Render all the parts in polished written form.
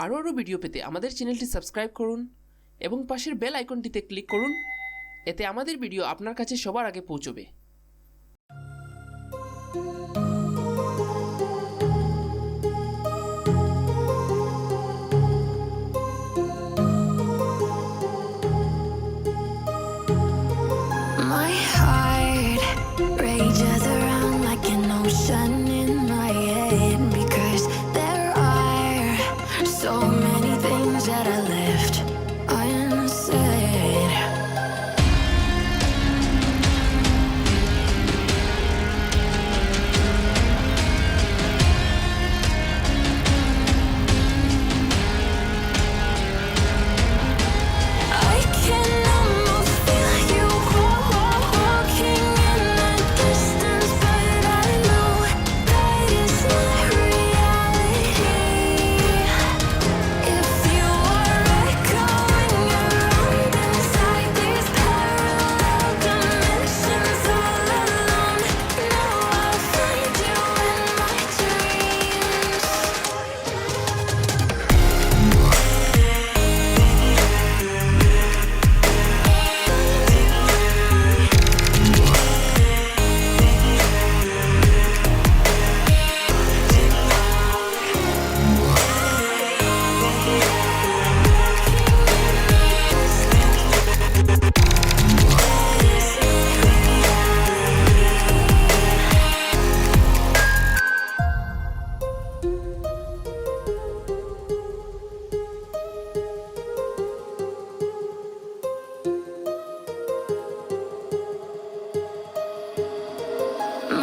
আরও ভিডিও পেতে আমাদের চ্যানেলটি সাবস্ক্রাইব করুন এবং পাশের বেল আইকনটিতে ক্লিক করুন। এতে আমাদের ভিডিও আপনার কাছে সবার আগে পৌঁছবে। My heart rages around like an ocean in my head because there are so many things that I left unsaid. I can almost feel you walking in the distance, but I know that is not reality. If you are echoing around inside these parallel dimensions all alone, now I'll find you in my dreams.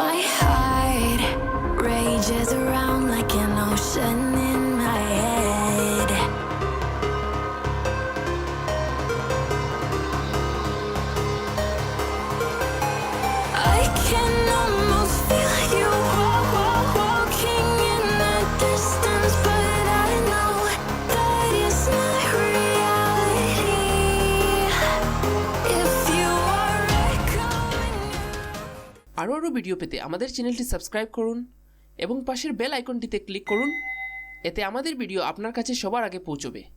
My heart rages around like an ocean in my head. I can almost feel you walking in the distance, but I know that it's not reality. If you are echoing. আরও video পেতে আমাদের চ্যানেলটি subscribe করুন এবং পাশের bell আইকনটিতে click করুন। এতে আমাদের ভিডিও আপনার কাছে সবার আগে পৌঁছবে।